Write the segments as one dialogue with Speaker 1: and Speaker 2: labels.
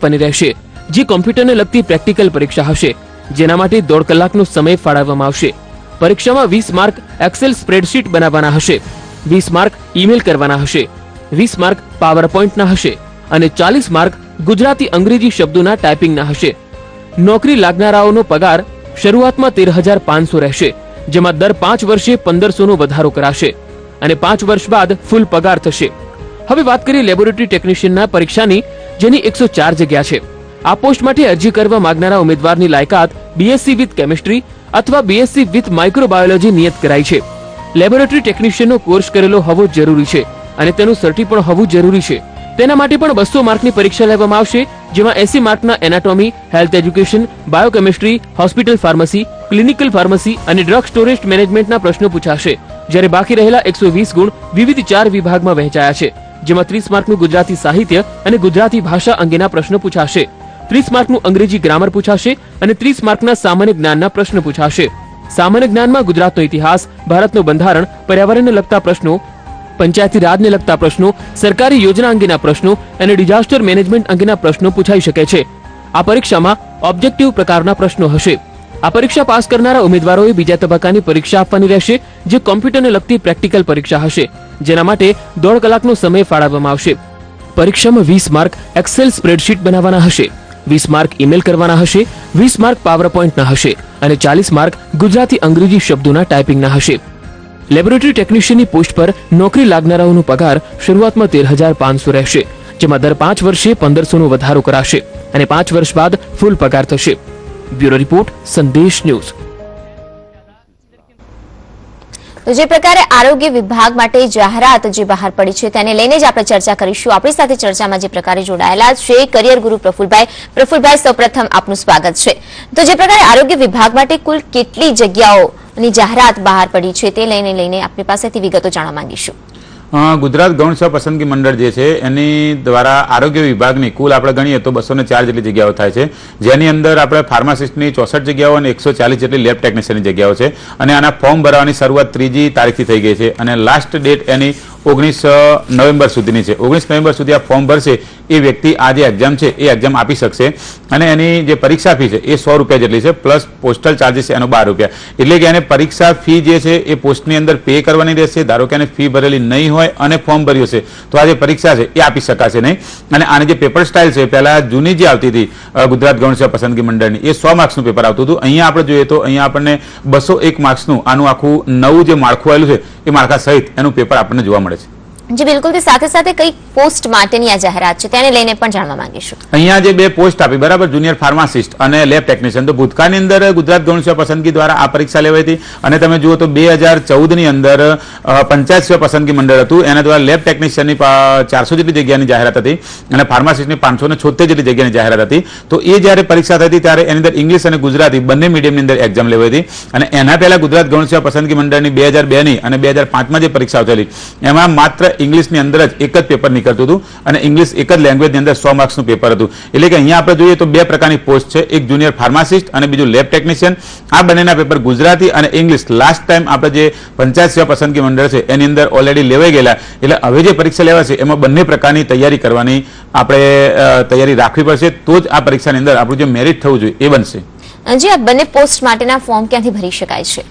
Speaker 1: આપવાની રહેશે, જે કોમ્પ્યુટરને લગતી પ્રેક્ટિકલ પરીક્ષા હશે, જેના માટે 1.5 કલાકનો સમય ફાળવવામાં આવશે. પરીક્ષામાં 20 માર્ક એક્સેલ સ્પ્રેડશીટ બનાવવાના હશે, 20 માર્ક ઈમેલ કરવાના હશે, 20 માર્ક પાવર પોઈન્ટના હશે અને 40 માર્ક ગુજરાતી અંગ્રેજી શબ્દોના ટાઈપિંગના હશે. નોકરી લાગનારાઓનો પગાર શરૂઆતમાં 13,500 રહેશે, જેમાં દર 5 વર્ષે 1,500નો વધારો કરાશે અને 5 વર્ષ બાદ ફૂલ પગાર થશે. હવે વાત કરીએ લેબોરેટરી ટેકનિશિયનના પરીક્ષાની, જેની 104 જગ્યા છે. આ પોસ્ટ માટે અરજી કરવા માંગનારા ઉમેદવારની લાયકાત બીએસસી વિથ કેમિસ્ટ્રી અથવા બીએસસી વિથ માઇક્રોબાયોલોજી નિયત કરાઈ છે. લેબોરેટરી ટેકનિશિયનનો કોર્સ કરેલો હોવો જરૂરી છે અને તેનું સર્ટી પણ હોવું જરૂરી છે. તેના માટે પણ 200 માર્કની પરીક્ષા લેવામાં આવશે, જેમાં 80 માર્કના anatomy, health education, biochemistry, hospital pharmacy, clinical pharmacy અને ડ્રગ સ્ટોરેજ મેનેજમેન્ટના પ્રશ્નો પૂછાશે, જ્યારે બાકી રહેલા 120 ગુણ વિવિધ 4 વિભાગમાં વહેંચાયા છે, જેમાં 30 માર્કનું ગુજરાતી સાહિત્ય અને ગુજરાતી ભાષા અંગેના પ્રશ્નો પૂછાશે, 30 માર્કનું અંગ્રેજી ગ્રામર પૂછાશે અને 30 માર્કના સામાન્ય જ્ઞાનના પ્રશ્નો પૂછાશે. સામાન્ય જ્ઞાનમાં ગુજરાતનો ઇતિહાસ, ભારતનું બંધારણ, પર્યાવરણને લગતા પ્રશ્નો, પંચાયતી રાજને લગતા પ્રશ્નો, સરકારી યોજના અંગેના પ્રશ્નો અને ડિઝાસ્ટર મેનેજમેન્ટ અંગેના પ્રશ્નો પૂછાઈ શકે છે. આ પરીક્ષામાં ઓબ્જેક્ટિવ પ્રકારના પ્રશ્નો હશે. આ પરીક્ષા પાસ કરનારા ઉમેદવારોએ બીજા તબક્કાની પરીક્ષા આપવાની રહેશે, જે કોમ્પ્યુટરને લગતી પ્રેક્ટિકલ પરીક્ષા હશે, જેના માટે 1.5 કલાકનો સમય ફાળવવામાં આવશે. પરીક્ષામાં 20 માર્ક એક્સેલ સ્પ્રેડશીટ બનાવવાના હશે, 20 માર્ક ઈમેલ કરવાના હશે, 20 માર્ક પાવર પોઈન્ટના હશે અને 40 માર્ક ગુજરાતી અંગ્રેજી શબ્દોના ટાઈપિંગના હશે. લેબોરેટરી ટેકનિશિયનની પોસ્ટ પર નોકરી લાગનારાઓનો પગાર શરૂઆતમાં 13,500 રહેશે, જેમાં દર 5 વર્ષે 1,500નો વધારો કરાશે અને 5 વર્ષ બાદ ફૂલ પગાર થશે. બ્યુરો રિપોર્ટ, સંદેશ ન્યૂઝ.
Speaker 2: તો જે પ્રકારે આરોગ્ય વિભાગ માટે જાહેરાત જે બહાર પડી છે તેને લઈને જ આપણે ચર્ચા કરીશું. આપણી સાથે ચર્ચામાં જે પ્રકારે જોડાયેલા છે કરિયર ગુરુ પ્રફુલભાઈ, સૌપ્રથમ આપનું સ્વાગત છે. તો જે પ્રકારે આરોગ્ય વિભાગ માટે કુલ કેટલી જગ્યાઓની જાહેરાત બહાર પડી છે તે લઈને આપણી પાસેથી વિગતો જાણવા માંગીશું.
Speaker 3: ગુજરાત ગૌણ સેવા પસંદગી મંડળ જે છે એની દ્વારા આરોગ્ય વિભાગની કુલ આપણે ગણીએ તો 204 જેટલી જગ્યાઓ થાય છે, જેની અંદર આપણે ફાર્માસિસ્ટની 64 જગ્યાઓ અને 140 જેટલી લેબ ટેકનિશિયનની જગ્યાઓ છે. અને આના ફોર્મ ભરવાની શરૂઆત 3જી તારીખથી થઈ ગઈ છે અને લાસ્ટ ડેટ એની 19 નવેમ્બર સુધીની છે. 19 નવેમ્બર સુધી આ ફોર્મ ભરશે એ વ્યક્તિ આ જે એક્ઝામ છે એ એક્ઝામ આપી શકશે અને એની જે પરીક્ષા ફી છે એ 100 રૂપિયા જેટલી છે, પ્લસ પોસ્ટલ ચાર્જીસ એનો 12 રૂપિયા. એટલે કે એને પરીક્ષા ફી જે છે એ પોસ્ટની અંદર પે કરવાની રહેશે. ધારો કે એને ફી ભરેલી નહીં હોય અને ફોર્મ ભર્યું છે તો આ જે પરીક્ષા છે એ આપી શકાશે નહીં. અને આની જે પેપર સ્ટાઇલ છે, પહેલા જૂની જે આવતી હતી ગુજરાત ગૌણ સેવા પસંદગી મંડળની, એ 100 માર્ક્સનું પેપર આવતું હતું. અહીંયા આપણે જોઈએ તો અહીંયા આપણને 201 માર્ક્સનું આનું આખું નવું જે માળખું આવેલું છે એ માળખા સહિત એનું પેપર આપણને જોવા મળે છે.
Speaker 2: જી બિલકુલ. તે સાથે સાથે કઈ પોસ્ટ માટેની આ જાહેરાત છે તેને લઈને પણ જાણવા માંગીશું.
Speaker 3: અહીંયા જે 2 પોસ્ટ આપી, બરાબર, જુનિયર ફાર્માસિસ્ટ અને લેબ ટેકનિશિયન, તો ભૂતકાળની અંદર ગુજરાત ગૌણ સેવા પસંદગી દ્વારા આ પરીક્ષા લેવાઈ હતી. અને તમે જુઓ તો 2014 ની અંદર પંચાયત સેવા પસંદગી મંડળ હતું, એના દ્વારા લેબ ટેકનિશિયનની 400 જેટલી જગ્યાની જાહેરાત હતી અને ફાર્માસિસ્ટની 576 જેટલી જગ્યાની જાહેરાત હતી. તો એ જ્યારે પરીક્ષા થઈ હતી ત્યારે એની અંદર ઇંગ્લિશ અને ગુજરાતી બંને મીડિયમની અંદર એક્ઝામ લેવાઈ હતી. અને એના પહેલા ગુજરાત ગૌણ સેવા પસંદગી મંડળની 2002 ની અને 2005માં જે પરીક્ષાઓ થયેલી એમાં માત્ર ઇંગ્લિશની અંદર જ એક જ પેપર નીકળતું હતું અને ઇંગ્લિશ એક જ લેંગ્વેજની અંદર 100 માર્ક્સનું પેપર હતું. એટલે કે અહીંયા આપણે જોઈએ તો 2 પ્રકારની પોસ્ટ છે, એક જુનિયર ફાર્માસિસ્ટ અને બીજું લેબ ટેકનિશિયન. આ બંનેના પેપર ગુજરાતી અને ઇંગ્લિશ લાસ્ટ ટાઈમ આપણે જે પંચાયત સેવા પસંદગી મંડળ છે એની અંદર ઓલરેડી લેવાઈ ગયેલા. એટલે હવે જે પરીક્ષા લેવાશે એમાં બંને પ્રકારની તૈયારી કરવાની આપણે તૈયારી રાખવી પડશે, તો જ આ પરીક્ષાની અંદર આપણું જે મેરિટ થવું જોઈએ એ બનશે.
Speaker 2: જી, આ બંને પોસ્ટ માટેના ફોર્મ ક્યાંથી ભરી શકાય છે?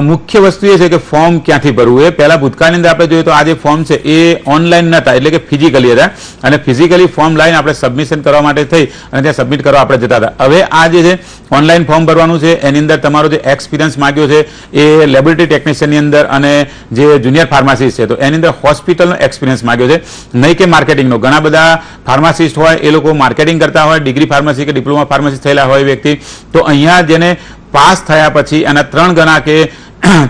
Speaker 3: મુખ્ય વસ્તુ એ છે કે ફોર્મ ક્યાંથી ભરવું. એ પહેલા ભૂતકાળની અંદર આપણે જોઈએ તો આ જે ફોર્મ છે એ ઓનલાઈન નતા, એટલે કે ફિઝિકલી હતા અને ફિઝિકલી ફોર્મ લાઈને આપણે સબમિશન કરવા માટે થઈ અને ત્યાં સબમિટ કરવા આપણે જતા હતા. હવે આ જે છે ઓનલાઈન ફોર્મ ભરવાનું છે, એની અંદર તમારો જે એક્સપિરિયન્સ માંગ્યો છે એ લેબોરેટરી ટેકનિશિયનની અંદર અને જે જુનિયર ફાર્માસિસ્ટ છે તો એની અંદર હોસ્પિટલનો એક્સપિરિયન્સ માંગ્યો છે, નહીં કે માર્કેટિંગનો. ઘણા બધા ફાર્માસિસ્ટ હોય એ લોકો માર્કેટિંગ કરતા હોય, ડિગ્રી ફાર્મસી કે ડિપ્લોમા ફાર્મસી થયેલા હોય વ્યક્તિ, તો અહીંયા જેને પાસ થયા પછી એના 3 ગણા કે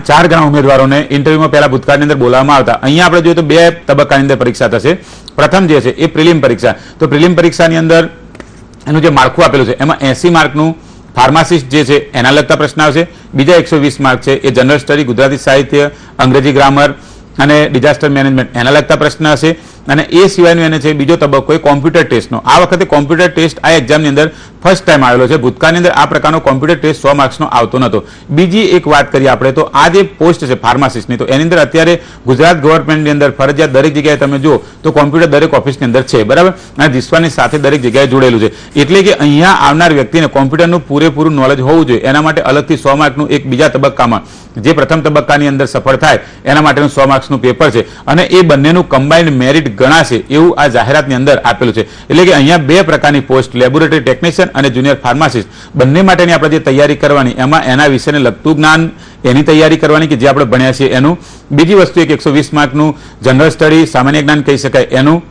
Speaker 3: 4 ગણા ઉમેદવારોને ઇન્ટરવ્યુમાં પહેલા ભૂતકાળની અંદર બોલાવવામાં આવતા. અહીંયા આપણે જોઈએ તો 2 તબક્કાની અંદર પરીક્ષા થશે. પ્રથમ જે છે એ પ્રિલિમ પરીક્ષા. તો પ્રિલિમ પરીક્ષાની અંદર એનું જે માળખું આપેલું છે એમાં 80 માર્કનું ફાર્માસિસ્ટ જે છે એના લગતા પ્રશ્ન આવશે. બીજા 120 માર્ક છે એ જનરલ સ્ટડી, ગુજરાતી સાહિત્ય, અંગ્રેજી ગ્રામર અને ડિઝાસ્ટર મેનેજમેન્ટ એના લગતા પ્રશ્ન હશે. અને એ સિવાયનું એને છે બીજો તબક્કો એ કોમ્પ્યુટર ટેસ્ટનો. આ વખતે કોમ્પ્યુટર ટેસ્ટ આ એક્ઝામની અંદર ફર્સ્ટ ટાઈમ આવેલો છે. ભૂતકાળની અંદર આ પ્રકારનો કોમ્પ્યુટર ટેસ્ટ 100 માર્ક્સનો આવતો નહોતો. બીજી એક વાત કરીએ આપણે તો આ જે પોસ્ટ છે ફાર્માસિસ્ટની, તો એની અંદર અત્યારે ગુજરાત ગવર્મેન્ટની અંદર ફરજિયાત દરેક જગ્યાએ તમે જુઓ તો કોમ્પ્યુટર દરેક ઓફિસની અંદર છે, બરાબર, અને દિશવાની સાથે દરેક જગ્યાએ જોડેલું છે. એટલે કે અહીંયા આવનાર વ્યક્તિને કોમ્પ્યુટરનું પૂરેપૂરું નોલેજ હોવું જોઈએ. એના માટે અલગથી 100 માર્કનું એક બીજા તબક્કામાં, જે પ્રથમ તબક્કાની અંદર સફળ થાય એના માટેનું 100 માર્ક્સનું પેપર છે, અને એ બંનેનું કમ્બાઇન્ડ મેરિટ ગણાશે એવું આ જાહેરાતની અંદર આપેલું છે. એટલે કે અહીંયા બે પ્રકારની પોસ્ટ, લેબોરેટરી ટેકનિશિયન અને જુનિયર ફાર્માસિસ્ટ, બંને માટેની આપણે જે તૈયારી કરવાની, એમાં એના વિશેને લગતું જ્ઞાન, એની તૈયારી કરવાની કે જે આપણે ભણ્યા છીએ એનું. બીજી વસ્તુ એક 120 માર્કનું જનરલ સ્ટડી, સામાન્ય જ્ઞાન કહી શકાય એનું.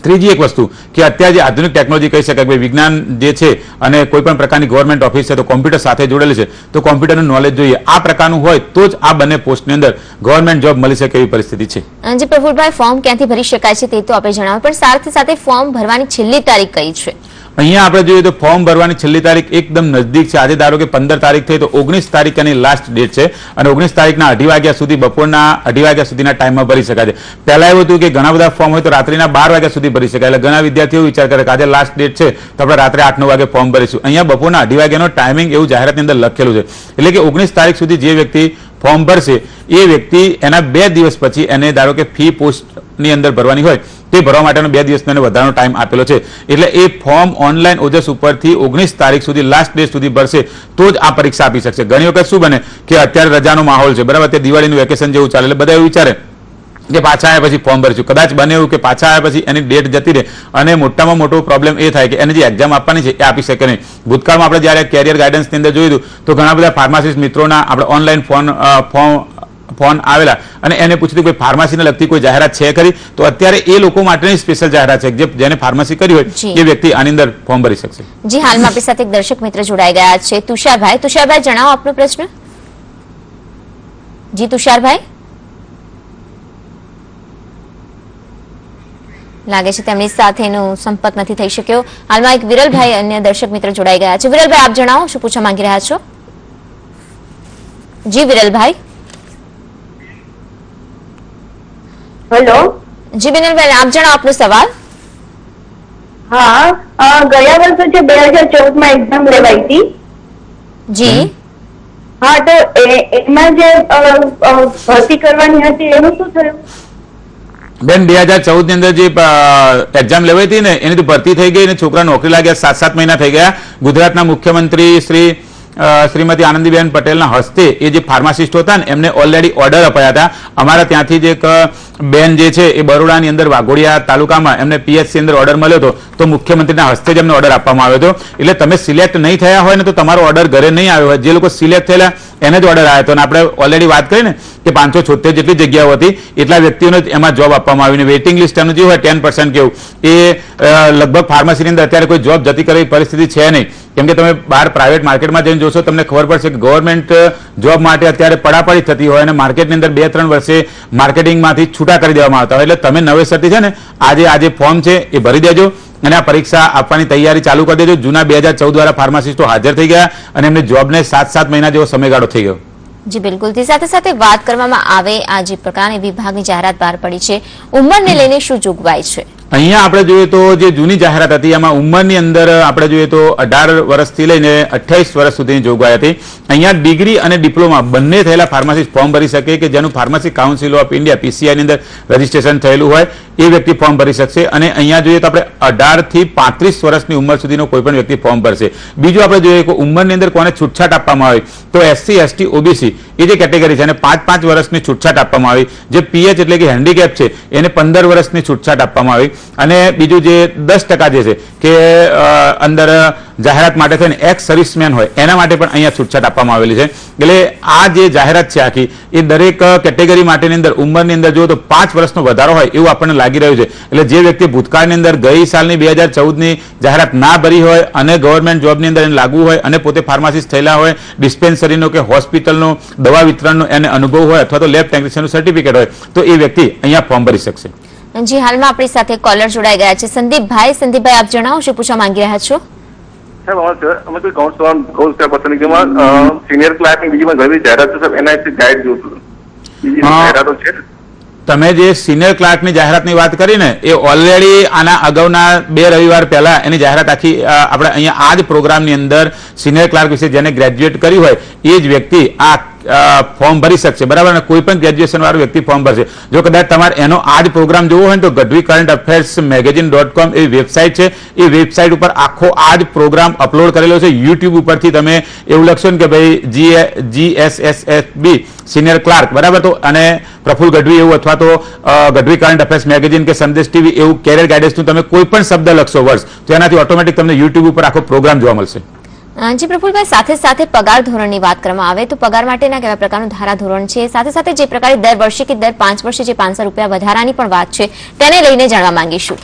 Speaker 3: ત્રીજી એક વસ્તુ કે અત્યારે જે આધુનિક ટેકનોલોજી કહી શકાય, વિજ્ઞાન જે છે અને કોઈ પણ પ્રકારની ગવર્મેન્ટ ઓફિસ છે તો કોમ્પ્યુટર સાથે જોડેલી છે, તો કોમ્પ્યુટરનું નોલેજ જોઈએ. આ પ્રકારનું હોય તો જ આ બંને પોસ્ટની અંદર ગવર્મેન્ટ જોબ મળી શકે એવી પરિસ્થિતિ છે.
Speaker 2: જી પ્રફુલભાઈ, ફોર્મ ક્યાંથી ભરી શકાય છે તે તો આપણે જણાવ્યું, પણ સાથે સાથે ફોર્મ ભરવાની છેલ્લી તારીખ કઈ છે?
Speaker 3: અહીંયા આપણે જોઈએ તો ફોર્મ ભરવાની છેલ્લી તારીખ એકદમ નજદીક છે. આજે ધારો કે 15 તારીખ થઈ તો 19 તારીખ એની લાસ્ટ ડેટ છે, અને 19 તારીખના 2:30 વાગ્યા સુધી, બપોરના 2:30 વાગ્યા સુધીના ટાઈમમાં ભરી શકાય છે. પહેલા એવું હતું કે ઘણા બધા ફોર્મ હોય તો રાત્રિના 12 વાગ્યા સુધી ભરી શકાય. એટલે ઘણા વિદ્યાર્થીઓ વિચાર કરે કે આજે લાસ્ટ ડેટ છે તો આપણે રાત્રે 8-9 વાગે ફોર્મ ભરીશું. અહીંયા બપોરના 2:30 વાગ્યાનો ટાઈમિંગ એવું જાહેરાતની અંદર લખેલું છે. એટલે કે 19 તારીખ સુધી જે વ્યક્તિ ફોર્મ ભરશે એ વ્યક્તિ એના 2 દિવસ પછી એને ધારો કે ફી પોસ્ટની અંદર ભરવાની હોય તે ભરવા માટેનો 2 દિવસનો એને વધારાનો ટાઈમ આપેલો છે. એટલે એ ફોર્મ ઓનલાઈન ઓજસ ઉપરથી 19 તારીખ સુધી, લાસ્ટ ડેટ સુધી ભરશે તો જ આ પરીક્ષા આપી શકશે. ઘણી વખત શું બને કે અત્યારે રજાનો માહોલ છે, બરાબર, તે દિવાળીનું વેકેશન જેવું ચાલે, એટલે બધા એવું વિચારે કે પાછા આવ્યા પછી ફોર્મ ભરીશું. કદાચ બને એવું કે પાછા આવ્યા પછી એની ડેટ જતી રહે, અને મોટામાં મોટો પ્રોબ્લેમ એ થાય કે એને જે એક્ઝામ આપવાની છે એ આપી શકે નહીં. ભૂતકાળમાં આપણે જ્યારે કેરિયર ગાઈડન્સની અંદર જોયું હતું તો ઘણા બધા ફાર્માસિસ્ટ મિત્રોના આપણે ઓનલાઈન ફોન આવેલા અને એને પૂછ્યું કોઈ ફાર્મસીને લગતી કોઈ જાહેરાત છે ખરી, તો અત્યારે એ લોકો માટેની સ્પેશિયલ જાહેરાત છે. જેને ફાર્મસી કરી હોય એ વ્યક્તિ આની અંદર ફોર્મ ભરી શકશે.
Speaker 2: જી, હાલમાં આપણી સાથે એક દર્શક મિત્ર જોડાઈ ગયા છે, તુષારભાઈ. તુષારભાઈ, જણાવો આપનો પ્રશ્ન. જી તુષારભાઈ, લાગે છે તેમની સાથેનો સંપર્ક નથી થઈ શક્યો. હાલમાં એક વિરલભાઈ અન્ય દર્શક મિત્ર જોડાઈ ગયા છે. વિરલભાઈ, આપ જણાવો શું પૂછવા માંગી રહ્યા છો? જી વિરલભાઈ.
Speaker 4: હેલો.
Speaker 2: જી વિરલભાઈ, આપ જણાવો આપનો સવાલ.
Speaker 4: હા, ગયા વર્ષે જે 2014 માં એક્ઝામ લેવાઈ હતી.
Speaker 2: જી.
Speaker 4: હા, તો એમાં જે ભરતી કરવાની હતી એનું શું થયું?
Speaker 3: બેન, 2014 ની અંદર જે એક્ઝામ લેવાઈ હતી ને એની તો ભરતી થઈ ગઈ ને છોકરા નોકરી લાગ્યા, 7-7 મહિના થઈ ગયા. ગુજરાતના મુખ્યમંત્રી શ્રીમતી આનંદીબેન પટેલના હસ્તે એ જે ફાર્માસિસ્ટ હતા ને એમને ઓલરેડી ઓર્ડર અપાયા હતા. અમારા ત્યાંથી જે એક બેન જે છે એ બરોડાની અંદર વાઘોડિયા તાલુકામાં એમને પીએચસી અંદર ઓર્ડર મળ્યો હતો, તો મુખ્યમંત્રીના હસ્તે જ એમને ઓર્ડર આપવામાં આવ્યો હતો. એટલે તમે સિલેક્ટ નહીં થયા હોય ને તો તમારો ઓર્ડર ઘરે નહીં આવ્યો હોય. જે લોકો સિલેક્ટ થયેલા એને જ ઓર્ડર આવ્યો હતો. અને આપણે ઓલરેડી વાત કરી ને કે 576 જેટલી જગ્યાઓ હતી, એટલા વ્યક્તિઓને જ એમાં જોબ આપવામાં આવી. વેઇટિંગ લિસ્ટ એનું જે હોય 10% કેવું, એ લગભગ ફાર્મસીની અંદર અત્યારે કોઈ જોબ જતી કરે પરિસ્થિતિ છે નહીં. કેમ કે તમે બહાર પ્રાઇવેટ માર્કેટમાં જઈને જોશો તમને ખબર પડશે કે ગવર્મેન્ટ જોબ માટે અત્યારે પડાપડી થતી હોય અને માર્કેટની અંદર 2-3 વર્ષે માર્કેટિંગમાંથી છૂટા કરી દેવામાં આવતા હોય. એટલે તમે નવેસરથી છે ને આજે ફોર્મ છે એ ભરી દેજો અને આ પરીક્ષા આપવાની તૈયારી ચાલુ કરી દેજો. જૂના 2014 વાળા ફાર્માસિસ્ટો હાજર થઈ ગયા અને એમની જોબને 7-7 મહિના જેવો સમયગાળો થઈ ગયો.
Speaker 2: જી બિલકુલ. તે સાથે સાથે વાત કરવામાં આવે આ જે પ્રકારની વિભાગની જાહેરાત બહાર પડી છે, ઉંમરને લઈને શું જોગવાઈ છે?
Speaker 3: અહીંયા આપણે જોઈએ તો જે જૂની જાહેરાત હતી એમાં ઉંમરની અંદર આપણે જોઈએ તો 18 વર્ષથી લઈને 28 વર્ષ સુધીની જોગવાઈ હતી. અહીંયા ડિગ્રી અને ડિપ્લોમા બંને થયેલા ફાર્માસિસ્ટ ફોર્મ ભરી શકે કે જેનું pharmacy council of India PCI ની અંદર રજીસ્ટ્રેશન થયેલું હોય એ વ્યક્તિ ફોર્મ ભરી શકશે. અને અહીંયા જોઈએ તો આપણે 18 થી 35 વર્ષની ઉંમર સુધીનો કોઈ પણ વ્યક્તિ ફોર્મ ભરશે. બીજું આપણે જોઈએ કે ઉંમરની અંદર કોને છૂટછાટ આપવામાં આવે તો SC ST OBC એ જે કેટેગરી છે એને 5-5 વર્ષની છૂટછાટ આપવામાં આવી. જે PH એટલે કે હેન્ડીકેપ છે એને 15 વર્ષની છૂટછાટ આપવામાં આવી. અને બીજું જે 10% જે છે કે અંદર જાહેરાત માટે થઈને એક્સ સર્વિસમેન હોય એના માટે પણ અહીંયા છૂટછાટ આપવામાં આવેલી છે. એટલે આ જે જાહેરાત છે આખી એ દરેક કેટેગરી માટેની અંદર ઉંમરની અંદર જો તો 5 વર્ષનો વધારો હોય એવું આપણને લાગી રહ્યું છે. એટલે જે વ્યક્તિ ભૂતકાળની અંદર ગઈ સાલની 2014ની જાહેરાત ના ભરી હોય અને ગવર્મેન્ટ જોબની અંદર એને લાગુ હોય અને પોતે ફાર્માસિસ્ટ થયેલા હોય, ડિસ્પેન્સરીનો કે હોસ્પિટલનો દવા વિતરણનો એને અનુભવ હોય અથવા તો લેબ ટેકનિશિયનનું સર્ટિફિકેટ હોય તો એ વ્યક્તિ અહીંયા ફોર્મ ભરી શકશે.
Speaker 2: જી, હાલમાં આપણી સાથે કોલર જોડાઈ ગયા છે સંદીપભાઈ. સંદીપભાઈ, આપ જણાવો શું પૂછવા માંગી રહ્યા છો?
Speaker 5: અમે કોઈ કાઉન્સલર પસંદગીમાં સિનિયર ક્લાસની બીજી ઘણી જાહેરાત છે, એના ગાઈડ જોશું. બીજી જાહેરાતો છે
Speaker 3: તમે જે સિનિયર ક્લાર્કની જાહેરાતની વાત કરી ને એ ઓલરેડી આના અગાઉના 2 રવિવાર પહેલા એની જાહેરાત આખી આપણે અહીંયા આ જ પ્રોગ્રામની અંદર સિનિયર ક્લાર્ક વિશે જેને ગ્રેજ્યુએટ કર્યું હોય એ જ વ્યક્તિ આ ફોર્મ ભરી શકશે, બરાબર. અને કોઈ પણ ગ્રેજ્યુએશન વાળું વ્યક્તિ ફોર્મ ભરશે. જો કદાચ તમારે એનો આ જ પ્રોગ્રામ જોવો હોય ને તો ગઢવી કરંટ અફેર્સ magazine.com એવી વેબસાઇટ છે. એ વેબસાઇટ ઉપર આખો આ જ પ્રોગ્રામ અપલોડ કરેલો છે. યુટ્યુબ ઉપરથી તમે એવું લખશો ને કે ભાઈ GSSSB સિનિયર ક્લાર્ક, બરાબર, તો અને પ્રફુલ ગઢવી એવું અથવા તો ગઢવી કરંટ અફેર્સ મેગેઝિન કે સંદેશ ટીવી એવું કેરિયર ગાઈડન્સનું તમે કોઈ પણ શબ્દ લખશો વર્ષ, તો એનાથી ઓટોમેટિક તમને યુટ્યુબ ઉપર આખો પ્રોગ્રામ જોવા મળશે.
Speaker 2: જી પ્રફુલભાઈ, સાથે સાથે પગાર ધોરણની વાત કરવામાં આવે તો પગાર માટેના કેવા પ્રકારનું ધારા ધોરણ છે, સાથે સાથે જે પ્રકારે દર વર્ષે કે દર 5 વર્ષે જે 500 રૂપિયા વધારાની પણ વાત છે તેને લઈને જાણવા માંગીશું.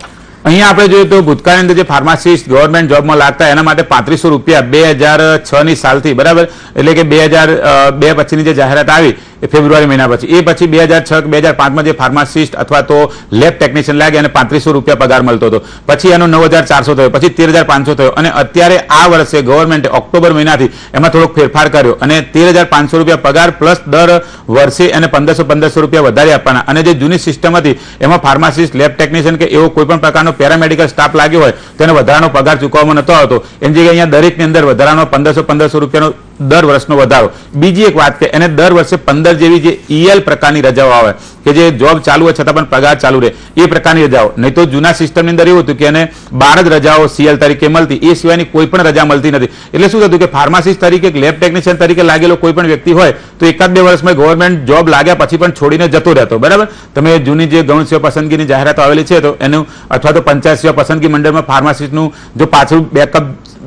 Speaker 3: અહીંયા આપણે જોઈએ તો ભૂતકાળની અંદર જે ફાર્માસિસ્ટ ગવર્મેન્ટ જોબમાં લાગતા એના માટે 3500 રૂપિયા 2006ની સાલથી, બરાબર, એટલે કે 2002 પછીની જે જાહેરાત આવી એ ફેબ્રુઆરી મહિના પછી, એ પછી 2006 2005માં જે ફાર્માસિસ્ટ અથવા તો લેબ ટેકનિશિયન લાગે અને 3500 રૂપિયા પગાર મળતો હતો. પછી એનો 9400 થયો, પછી 13500 થયો અને અત્યારે આ વર્ષે ગવર્મેન્ટે ઓક્ટોબર મહિનાથી એમાં થોડોક ફેરફાર કર્યો અને 13500 રૂપિયા પગાર પ્લસ દર વર્ષે એને 1500 રૂપિયા વધારે આપવાના. અને જે જૂની સિસ્ટમ હતી એમાં ફાર્માસિસ્ટ, લેબ ટેકનિશિયન કે એવો કોઈ પણ પ્રકારનો પેરામેડિકલ સ્ટાફ લાગ્યો હોય તો એને વધારાનો પગાર ચૂકવવામાં નતો આવતો. એની જગ્યાએ અહીંયા દરેકની અંદર વધારાનો 1500 રૂપિયાનો દર વર્ષનો વધારો. બીજી એક વાત કે એને દર વર્ષે 15 જેવી જે EL પ્રકારની રજાઓ આવે કે જે જોબ ચાલુ હોય છતાં પણ પગાર ચાલુ રહે એ પ્રકારની રજાઓ. નહીં તો જૂના સિસ્ટમની અંદર એવું હતું કે એને 12 જ રજાઓ CL તરીકે મળતી, એ સિવાયની કોઈ પણ રજા મળતી નથી. એટલે શું થતું કે ફાર્માસિસ્ટ તરીકે, લેબ ટેકનિશિયન તરીકે લાગેલો કોઈ પણ વ્યક્તિ હોય તો 1-2 વર્ષમાં ગવર્મેન્ટ જોબ લાગ્યા પછી પણ છોડીને જતો રહેતો, બરાબર. તમે જૂની જે ગૌણ સેવા પસંદગીની જાહેરાતો આવેલી છે તો એનું અથવા તો પંચાયત સેવા પસંદગી મંડળમાં ફાર્માસિસ્ટનું જો પાછળ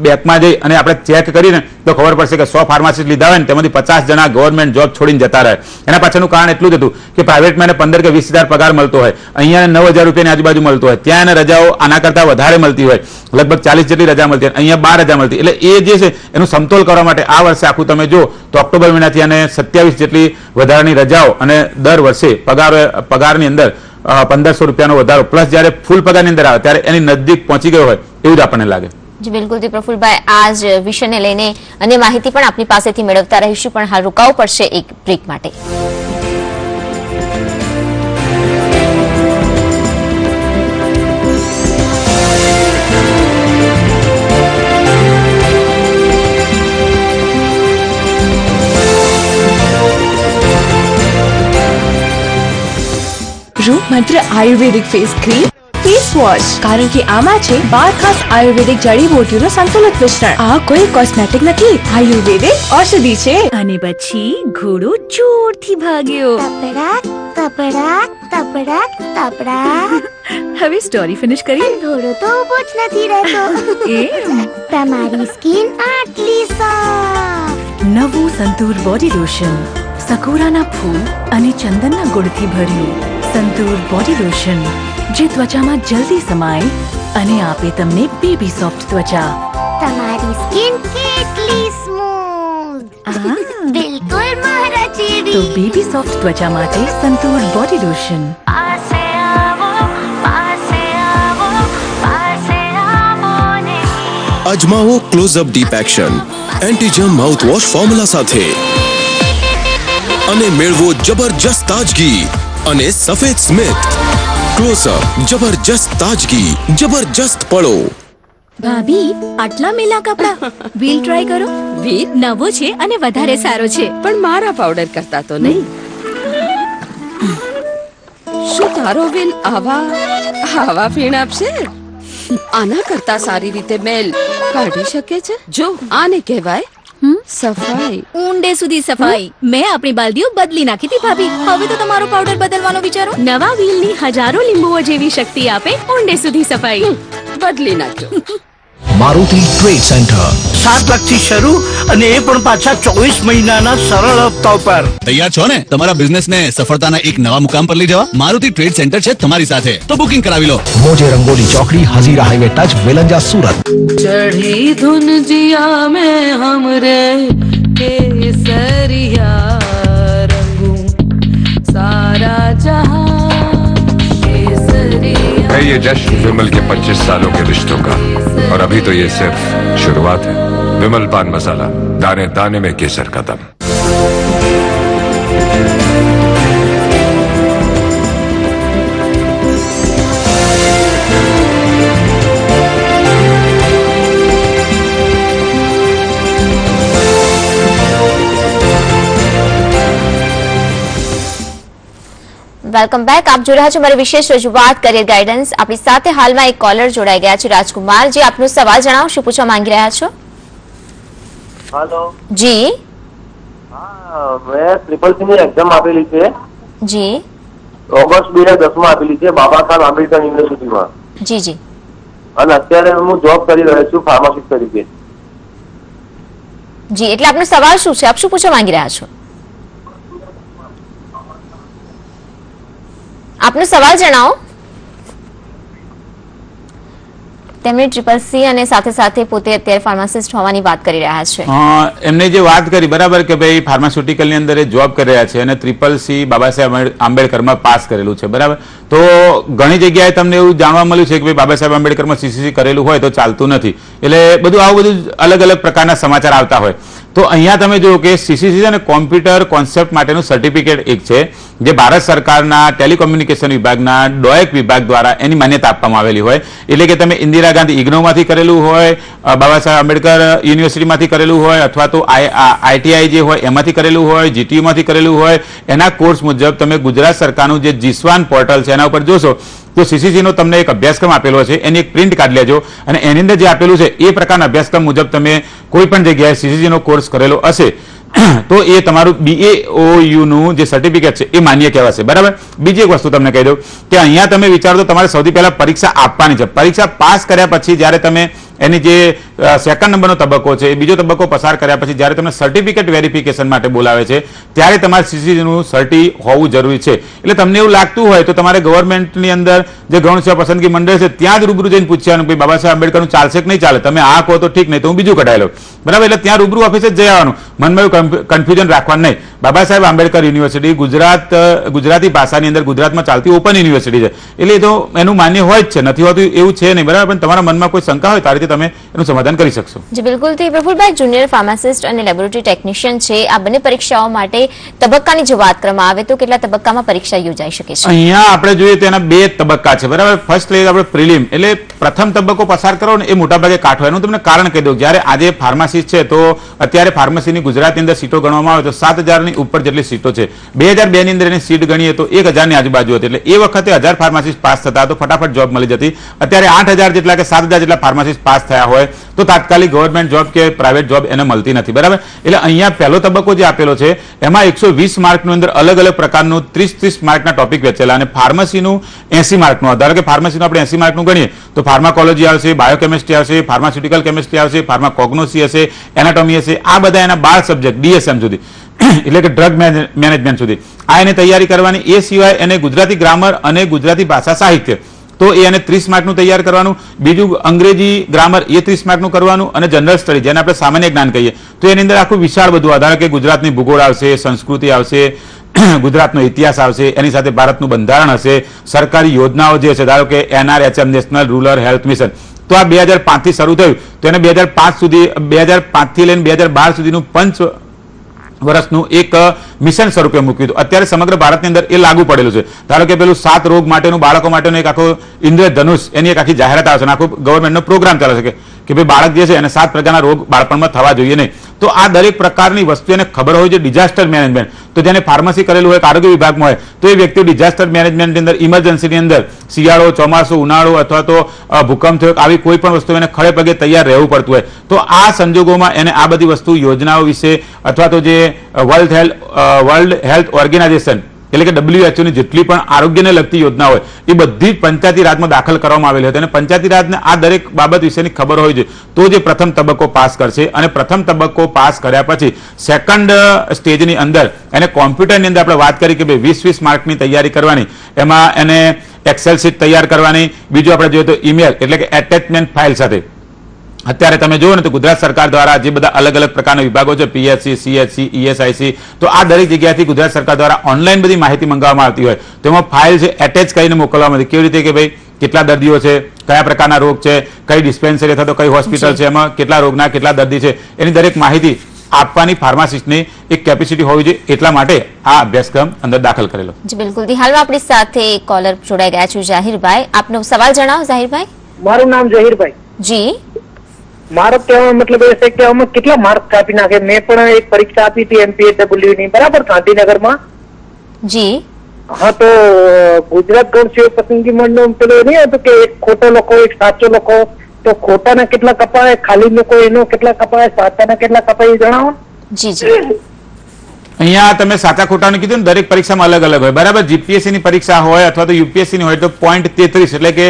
Speaker 3: બેકમાં જઈ અને આપણે ચેક કરીને તો ખબર પડશે કે 100 ફાર્માસિસ્ટ લીધા હોય ને તેમાંથી 50 જણા ગવર્મેન્ટ જોબ છોડીને જતા રહે. એના પાછળનું કારણ એટલું જ હતું કે પ્રાઇવેટમાં એને 15 કે 20 હજાર પગાર મળતો હોય, અહીંયા 9000 રૂપિયાની આજુબાજુ મળતો હોય, ત્યાં એને રજાઓ આના કરતા વધારે મળતી હોય, લગભગ 40 જેટલી રજા મળતી હોય, અહીંયા 12 રજા મળતી. એટલે એ જે છે એનું સમતોલ કરવા માટે આ વર્ષે આખું તમે જો તો ઓક્ટોબર મહિનાથી અને 27 જેટલી વધારાની રજાઓ અને દર વર્ષે પગારની અંદર 1500 રૂપિયાનો વધારો પ્લસ જ્યારે ફૂલ પગારની અંદર આવે ત્યારે એની નજીક પહોંચી ગયો હોય એવું જ આપણને લાગે.
Speaker 2: જી બિલકુલ પ્રફુલભાઈ, આ જ વિષયને લઈને અન્ય માહિતી પણ આપની પાસેથી મેળવતા રહીશું, પણ હાલ રોકાવું પડશે એક બ્રેક માટે.
Speaker 6: માત્ર આયુર્વેદિક ફેસ ક્રીમ, ફેસ વોશ, કારણ કે આમાં છે 12 ખાસ આયુર્વેદિક જડીબુટ્ટીઓનું સંતુલિત મિશ્રણ. આ કોઈ કોસ્મેટિક નથી, આયુર્વેદિક ઔષધિ છે. અને પછી ઘોડો જોરથી ભાગ્યો. હવે સ્ટોરી ફિનિશ કરીએ.
Speaker 7: ઘોડો તો ઉભો જ નથી રહેતો. તમારી સ્કિન આટલી સાફ.
Speaker 6: નવું સંતૂર બોડી લોશન, સકુરાના ફૂલ અને ચંદનના ગુણથી ભર્યું સંતૂર બોડી લોશન, જે ત્વચામાં જલ્દી સમાય અને આપે તમને બેબી સોફ્ટ ત્વચા.
Speaker 7: તમારી સ્કિન કેટલી સ્મૂથ, બિલકુલ મારા જેવી.
Speaker 6: તો બેબી સોફ્ટ ત્વચા માટે સંતૂર બોડી લોશન.
Speaker 7: પાસે આવો, પાસે આવો, પાસે આવો ને.
Speaker 8: અજમાવો close-up deep action એન્ટીજર્મ mouthwash formula સાથે અને મેળવો જબરજસ્ત તાજગી અને સફેદ સ્મિત. ક્લોઝઅપ જબરજસ્ત તાજગી, જબરજસ્ત પળો.
Speaker 6: ભાભી, આટલા મેલા કપડા. વ્હીલ ટ્રાય કરો. વ્હીલ નવો છે અને વધારે સારો છે,
Speaker 9: પણ મારા પાવડર કરતા તો નહીં. શું તારો વ્હીલ આવા ફીણ આપશે? આના કરતા સારી રીતે મેલ કાઢી શકે છે. જો આને કહેવાય સફાઈ,
Speaker 6: ઊંડે સુધી સફાઈ. મેં આપણી બાલદીઓ બદલી નાખી હતી ભાભી. હવે તો તમારો પાવડર બદલવાનો વિચારો. નવા વ્હીલની હજારો લીંબુઓ જેવી શક્તિ આપે ઊંડે સુધી સફાઈ.
Speaker 9: બદલી નાખ્યો.
Speaker 10: મારુતિ ટ્રેડ સેન્ટર 7 લાખથી શરૂ અને એ પણ પાછા 24 મહિનાના સરળ હપ્તા પર.
Speaker 11: તૈયાર છો ને તમારા બિઝનેસને સફળતાના એક નવા મુકામ પર લઈ જવા? મારુતિ ટ્રેડ સેન્ટર છે તમારી સાથે, તો બુકિંગ કરાવી લો.
Speaker 10: મોજે રંગોલી ચોકડી, હજીરા હાઈવે ટચ, વેલંજા, સુરત.
Speaker 9: ચढ़ी धुन जिया में हमरे केसरिया रंगूं सारा जहां केसरिया.
Speaker 12: है ये जश्न विमल के 25 सालों के रिश्तों का, और अभी तो ये सिर्फ शुरुआत है. विमल पान मसाला, दाने दाने में केसर का दम.
Speaker 2: Welcome back. આપ જોઈ રહ્યા છો મારી વિશેષ રજૂઆત કરિયર ગાઈડન્સ. આપણી સાથે હાલમાં એક કોલર જોડાઈ ગયા છે, રાજકુમાર. જે આપનો સવાલ જણાવો, શું પૂછવા માંગી રહ્યા છો?
Speaker 13: હેલો
Speaker 2: જી
Speaker 13: હા, મેં ટ્રિપલ સી ની એક્ઝામ આપેલી છે.
Speaker 2: જી
Speaker 13: ઓગસ્ટ 2010 માં આપેલી છે, બાબા સાહેબ આંબેડકર યુનિવર્સિટીમાં.
Speaker 2: જી જી
Speaker 13: અને અત્યારે હું જોબ કરી રહ્યો છું ફાર્માસિસ્ટ તરીકે.
Speaker 2: જી એટલે આપનો સવાલ શું છે? આપ શું પૂછવા માંગી રહ્યા છો? આપનો સવાલ જણાવો. તેમણે ટ્રિપલ સી અને સાથે સાથે પોતે અત્યારે ફાર્માસિસ્ટ હોવાની વાત કરી રહ્યા છે.
Speaker 3: એમને જે વાત કરી બરાબર કે ભાઈ ફાર્માસ્યુટિકલ ની અંદર જોબ કરી રહ્યા છે અને triple C Baba Saheb આંબેડકરમાં pass કરેલું છે બરાબર. તો ઘણી જગ્યાએ તમને એવું જાણવા મળ્યું છે કે ભાઈ બાબા સાહેબ આંબેડકરમાં સીસીસી કરેલું હોય તો ચાલતું નથી. એટલે બધું આવું બધું અલગ અલગ પ્રકારના સમાચાર આવતા હોય. તો અહીંયા તમે જુઓ કે સીસીસી અને કોમ્પ્યુટર કોન્સેપ્ટ માટેનું સર્ટિફિકેટ એક છે જે ભારત સરકારના ટેલિકોમ્યુનિકેશન વિભાગના ડોએક વિભાગ દ્વારા એની માન્યતા આપવામાં આવેલી હોય. એટલે કે તમે ઇન્દિરા ગાંધી ઇગ્નોમાંથી કરેલું હોય, બાબા સાહેબ આંબેડકર યુનિવર્સિટીમાંથી કરેલું હોય, અથવા તો આઈટીઆઈ જે હોય એમાંથી કરેલું હોય, જીટીયુમાંથી કરેલું હોય, એના કોર્સ મુજબ તમે ગુજરાત સરકારનું જે જીસ્વાન પોર્ટલ છે એના ઉપર જોશો તો સીસીસી નો તમને એક અભ્યાસક્રમ આપેલો છે, એની એક પ્રિન્ટ કાઢી લેજો અને એની અંદર જે આપેલું છે એ પ્રકારના અભ્યાસક્રમ મુજબ તમે કોઈ પણ જગ્યાએ સીસીસી નો કોર્સ કરેલો હશે તો એ તમારું BAOU નું જે સર્ટિફિકેટ છે એ માન્ય કહેવાશે બરાબર. બીજી એક વસ્તુ તમને કહી દઉં કે અહીંયા તમે વિચારો તો તમારે સૌથી પહેલા પરીક્ષા આપવાની છે. પરીક્ષા પાસ કર્યા પછી જ્યારે તમે એની જે સેકન્ડ નંબરનો તબક્કો છે, બીજો તબક્કો પસાર કર્યા પછી જ્યારે તમને સર્ટિફિકેટ વેરિફિકેશન માટે બોલાવે છે ત્યારે તમારે સીસીસીનું સર્ટી હોવું જરૂરી છે. એટલે તમને એવું લાગતું હોય તો તમારે ગવર્મેન્ટની અંદર જે ગૌણ સેવા પસંદગી મંડળ છે ત્યાં જ રૂબરૂ જઈને પૂછવાનું કે બાબા સાહેબ આંબેડકરનું ચાલશે કે નહીં ચાલે. તમે આ કહો તો ઠીક, નહીં તો હું બીજું કઢાઈ લઉં બરાબર. એટલે ત્યાં રૂબરૂ ઓફિસે જ જઈ આવવાનું, મનમાં એવું કન્ફ્યુઝન રાખવાનું નહીં. બાબા સાહેબ આંબેડકર યુનિવર્સિટી ગુજરાતી ભાષાની અંદર ગુજરાતમાં ચાલતી ઓપન યુનિવર્સિટી છે એટલે એ તો એનું માન્ય હોય જ છે, નથી હોતું એવું છે નહીં બરાબર. પણ તમારા મનમાં કોઈ શંકા હોય તારી તમે એનું સમાધાન કરી શકશો.
Speaker 2: જી બિલકુલ. થી પ્રફુલભાઈ, જુનિયર ફાર્માસિસ્ટ અને લેબોરેટરી ટેકનિશિયન છે, આ બંને પરીક્ષાઓ માટે તબક્કાની જો વાત કરવામાં આવે તો કેટલા તબક્કામાં પરીક્ષા યોજાઈ શકે છે?
Speaker 3: અહીંયા આપણે જોઈએ તો એના 2 તબક્કા છે બરાબર. ફર્સ્ટ લઈએ આપણે પ્રિલિમ, એટલે પ્રથમ તબક્કો પસાર કરો ને એ મોટાભાગે કાઠો. એનું તમને કારણ કહી દઉં, જ્યારે આજે ફાર્માસિસ્ટ છે તો અત્યારે ફાર્મસીની ગુજરાતની અંદર સીટો ગણવામાં આવે તો 7,000 ની ઉપર જેટલી સીટો છે. 2002 ની અંદર એની સીટ ગણીએ તો 1,000 ની આજુબાજુ હતી. એટલે એ વખતે 1000 ફાર્માસિસ્ટ પાસ થતા તો ફટાફટ જોબ મળી જતી. અત્યારે 8,000 જેટલા કે 7,000 જેટલા ફાર્માસિસ્ટ પાસ થયા હોય તો તાત્કાલિક ગવર્મેન્ટ જોબ કે પ્રાઇવેટ જોબ એને મળતી નથી બરાબર. એટલે અહીંયા પહેલો તબક્કો જે આપેલો છે એમાં 120 માર્કનું અંદર અલગ અલગ પ્રકારનું 30 માર્કના ટોપિક વેચેલા અને ફાર્મસીનું 80 માર્કનું. ધારો કે ફાર્મસીનું આપણે 80 માર્કનું ગણીએ તો ફાર્માકોલોજી આવશે, બાયોકેમિસ્ટ્રી આવશે, ફાર્માસ્યુટિકલ કેમિસ્ટ્રી આવશે, ફાર્માકોગ્નોસી હશે, એનાટોમી હશે. આ બધા એના 12 સબ્જેક્ટ DSM સુધી એટલે કે ડ્રગ મેનેજમેન્ટ સુધી આ એને તૈયારી કરવાની. એ સિવાય એને ગુજરાતી ગ્રામર અને ગુજરાતી ભાષા સાહિત્ય તો એ એને 30 માર્કનું તૈયાર કરવાનું. બીજું અંગ્રેજી ગ્રામર એ 30 માર્કનું કરવાનું અને જનરલ સ્ટડી જેને આપણે સામાન્ય જ્ઞાન કહીએ તો એની અંદર આખું વિશાળ બધું આધાર કે ગુજરાતની ભૂગોળ આવશે, સંસ્કૃતિ આવશે, ગુજરાતનો ઇતિહાસ આવશે, એની સાથે ભારતનું બંધારણ હશે, સરકારી યોજનાઓ જે છે ધારો કે NRHM national rural health mission તો આ 2005 થી શરૂ થયું તો એને 2005 થી લઈને 2012 સુધીનું 5 વર્ષનું એક મિશન સ્વરૂપે મૂક્યું હતું. અત્યારે સમગ્ર ભારતની અંદર એ લાગુ પડેલું છે. ધારો કે પેલું 7 રોગ માટેનું બાળકો માટેનું એક આખો ઇન્દ્રધનુષ એની એક આખી જાહેરાત આવે છે, આખો ગવર્મેન્ટનો પ્રોગ્રામ ચાલે છે કે ભાઈ બાળક જે છે એને 7 પ્રકારના રોગ બાળપણમાં થવા જોઈએ નહીં. તો આ દરેક પ્રકારની વસ્તુ એને ખબર હોય છે. ડિઝાસ્ટર મેનેજમેન્ટ તો જેને ફાર્મસી કરેલું હોય આરોગ્ય વિભાગમાં હોય તો એ વ્યક્તિ ડિઝાસ્ટર મેનેજમેન્ટની અંદર ઇમરજન્સીની અંદર શિયાળો, ચોમાસું, ઉનાળો અથવા તો ભૂકંપ થયો આવી કોઈ પણ વસ્તુ એને ખડે પગે તૈયાર રહેવું પડતું હોય તો આ સંજોગોમાં એને આ બધી વસ્તુ યોજનાઓ વિશે અથવા તો જે વર્લ્ડ હેલ્થ ઓર્ગેનાઇઝેશન એટલે કે WHO ની જેટલી પણ આરોગ્યને લગતી યોજના હોય એ બધી જ પંચાયતી રાજમાં દાખલ કરવામાં આવેલી હતી અને પંચાયતી રાજને આ દરેક બાબત વિશેની ખબર હોય છે તો જે પ્રથમ તબક્કો પાસ કરશે અને પ્રથમ તબક્કો પાસ કર્યા પછી સેકન્ડ સ્ટેજની અંદર એને કોમ્પ્યુટરની અંદર આપણે વાત કરી કે ભાઈ 20 માર્કની તૈયારી કરવાની, એમાં એને એક્સેલ શીટ તૈયાર કરવાની. બીજું આપણે જોઈએ તો ઈમેલ એટલે કે એટેચમેન્ટ ફાઇલ સાથે અત્યારે તમે જુઓ ને તો ગુજરાત સરકાર દ્વારા જે બધા અલગ અલગ પ્રકારના વિભાગો છે PHC, CHC, ESIC તો આ દરેક જગ્યાથી ગુજરાત સરકાર દ્વારા ઓનલાઈન બધી માહિતી મંગાવવામાં આવતી હોય તો એમાં ફાઇલ છે એટેચ કરીને મોકલવામાં આવતી. કેવી રીતે કે ભાઈ કેટલા દર્દીઓ છે, કયા પ્રકારના રોગ છે, કઈ ડિસ્પેન્સરી અથવા તો કઈ હોસ્પિટલ છે, એમાં કેટલા રોગના કેટલા દર્દી છે એની દરેક માહિતી આપવાની ફાર્માસિસ્ટની એક કેપેસિટી હોવી જોઈએ. એટલા માટે આ અભ્યાસક્રમ અંદર દાખલ કરેલો.
Speaker 2: જી બિલકુલ. હાલમાં આપણી સાથે કોલર જોડાઈ ગયા છે જાહીરભાઈ. આપનો સવાલ જણાવો જાહીરભાઈ.
Speaker 14: મારું નામ જાહીરભાઈ.
Speaker 2: જી
Speaker 14: મારો કહેવાનો મતલબ એ છે કે આમાં કેટલા માર્ક કાપી નાખે? મેં પણ એક પરીક્ષા આપી હતી MPSW ની બરાબર ગાંધીનગરમાં.
Speaker 2: જી
Speaker 14: હા તો ગુજરાત ગૌણ સેવા પસંદગી મંડળ પેલો નહીં હતું કે એક ખોટો લખો એક સાચો લખો, તો ખોટાના કેટલા કપાય, ખાલી લોકો એનો કેટલા કપાય, સાચાના કેટલા કપાય એ જણાવો.
Speaker 2: જી જી.
Speaker 3: અહીંયા તમે સાચા ખોટાનું કીધું ને, દરેક પરીક્ષામાં અલગ અલગ હોય બરાબર. જીપીએસસી ની પરીક્ષા હોય અથવા તો યુપીએસસી ની હોય તો 0.33 એટલે કે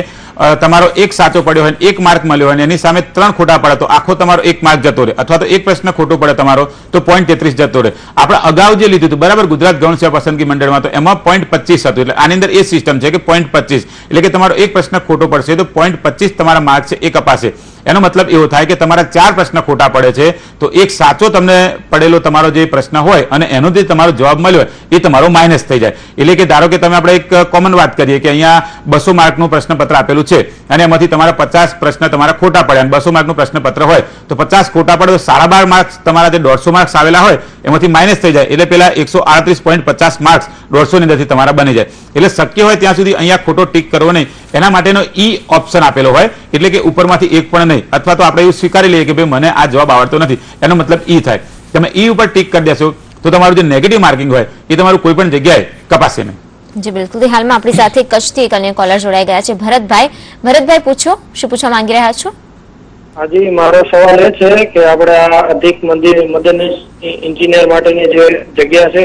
Speaker 3: તમારો એક સાચો પડ્યો હોય, 1 માર્ક મળ્યો હોય, એની સામે 3 ખોટા પડે તો આખો તમારો 1 માર્ક જતો રહે, અથવા તો એક પ્રશ્ન ખોટો પડે તમારો તો 0.33 જતો રહે. આપણે અગાઉ જે લીધું હતું બરાબર ગુજરાત ગૌણ સેવા પસંદગી મંડળમાં, તો એમાં 0.25 હતું. એટલે આની અંદર એ સિસ્ટમ છે કે 0.25 એટલે કે તમારો એક પ્રશ્ન ખોટો પડશે તો 0.25 તમારા માર્ક છે એ કપાશે. એનો મતલબ એવો થાય કે તમારા 4 પ્રશ્ન ખોટા પડે છે તો એક સાચો તમને પડેલો તમારો જે પ્રશ્ન હોય અને એનો જે તમારો જવાબ મળ્યો હોય એ તમારો માઇનસ થઈ જાય. એટલે કે ધારો કે તમે આપણે એક કોમન વાત કરીએ કે અહીંયા 200 માર્કનું પ્રશ્નપત્ર આપેલું છે અને એમાંથી તમારા 50 પ્રશ્ન તમારા ખોટા પડ્યા અને 200 માર્કનું પ્રશ્નપત્ર હોય તો 50 ખોટા પડે તો 12.5 માર્ક્સ તમારા જે 150 માર્ક્સ આવેલા હોય એમાંથી માઇનસ થઈ જાય. એટલે પેલા 138.50 માર્ક્સ 150 ની અંદરથી તમારા બની જાય. એટલે શક્ય હોય ત્યાં સુધી અહીંયા ખોટો ટીક કરવો નહીં. એના માટેનો ઈ ઓપ્શન આપેલો હોય, એટલે કે ઉપરમાંથી એક પણ નહીં, અથવા તો આપણે એવું સ્વીકારી લઈએ કે ભાઈ મને આ જવાબ આવડતો નથી, એનો મતલબ ઈ થાય. તમે ઈ ઉપર ટીક કરી દેશો તો તમારું જે નેગેટિવ માર્કિંગ હોય એ તમારું કોઈ પણ જગ્યાએ કપાશે નહીં.
Speaker 2: જી બિલકુલ. હાલમાં આપણી સાથે કચ્છથી એક અન્ય કોલર જોડાઈ ગયા છે, ભરતભાઈ. ભરતભાઈ પૂછો, શું પૂછવા માંગી રહ્યા છો?
Speaker 14: હાજી, મારો સવાલ એ છે કે આપણે આ અધિક મદદનીશ એન્જિનિયર માટેની જે જગ્યા છે